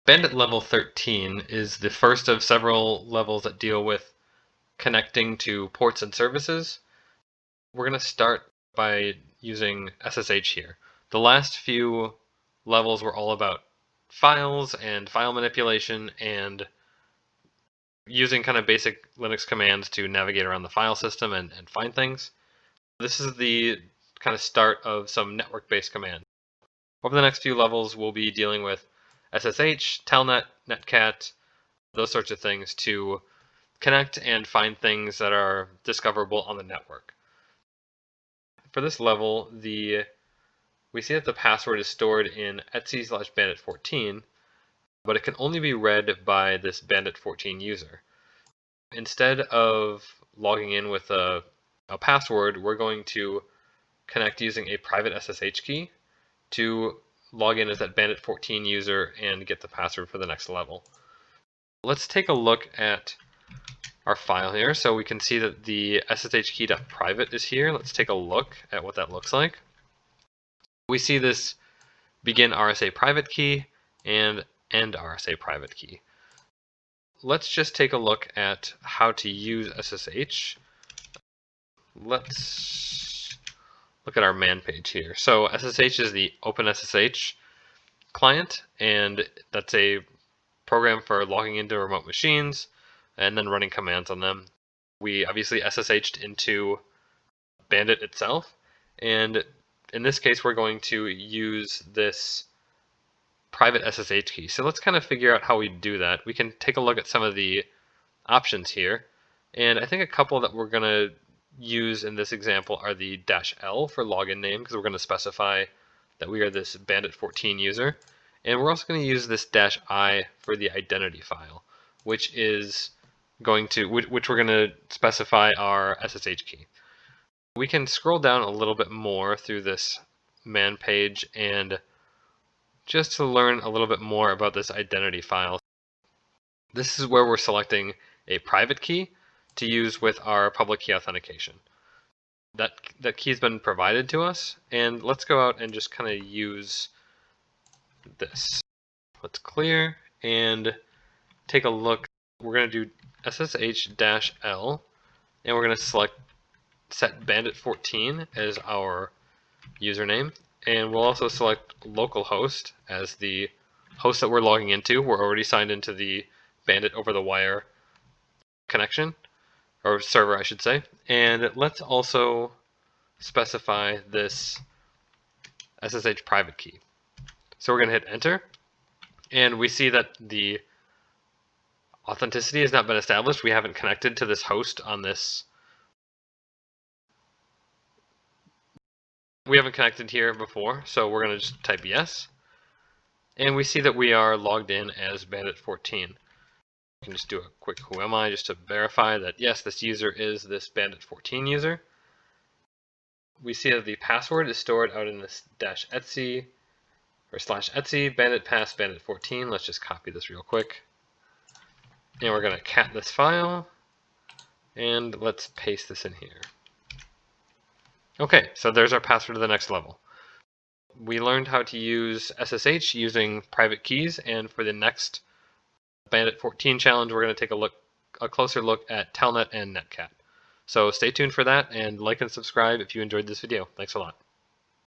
Bandit level 13 is the first of several levels that deal with connecting to ports and services. We're going to start by using SSH here. The last few levels were all about files and file manipulation and using kind of basic Linux commands to navigate around the file system and find things. This is the kind of start of some network-based commands. Over the next few levels, we'll be dealing with SSH, Telnet, Netcat, those sorts of things to connect and find things that are discoverable on the network. For this level, we see that the password is stored in etc/bandit14, but it can only be read by this bandit14 user. Instead of logging in with a password, we're going to connect using a private SSH key to log in as that bandit14 user and get the password for the next level. Let's take a look at our file here. So we can see that the SSH key.private is here. Let's take a look at what that looks like. We see this begin RSA private key and end RSA private key. Let's just take a look at how to use SSH. Let's look at our man page here. So SSH is the OpenSSH client, and that's a program for logging into remote machines and then running commands on them. We obviously SSH'd into Bandit itself, and in this case we're going to use this private SSH key. So let's kind of figure out how we do that. We can take a look at some of the options here, and I think a couple that we're going to use in this example are the -L for login name, because we're going to specify that we are this bandit14 user, and we're also going to use this -I for the identity file, which is going to which we're going to specify our SSH key. We can scroll down a little bit more through this man page and just to learn a little bit more about this identity file. This is where we're selecting a private key to use with our public key authentication. That key's been provided to us, and let's go out and just kind of use this. Let's clear and take a look. We're going to do SSH-L, and we're going to set bandit14 as our username, and we'll also select localhost as the host that we're logging into. We're already signed into the Bandit over the wire connection, or server I should say, and let's also specify this SSH private key. So we're going to hit enter, and we see that the authenticity has not been established. We haven't connected to this host on this. We haven't connected here before, so we're going to just type yes. And we see that we are logged in as bandit14. We can just do a quick who am I just to verify that yes, this user is this bandit14 user. We see that the password is stored out in this -etc or /etc banditpass bandit14. Let's just copy this real quick. And we're going to cat this file, and let's paste this in here. Okay, so there's our password to the next level. We learned how to use SSH using private keys, and for the next Bandit14 challenge, we're going to take a closer look at Telnet and Netcat. So stay tuned for that, and like and subscribe if you enjoyed this video. Thanks a lot.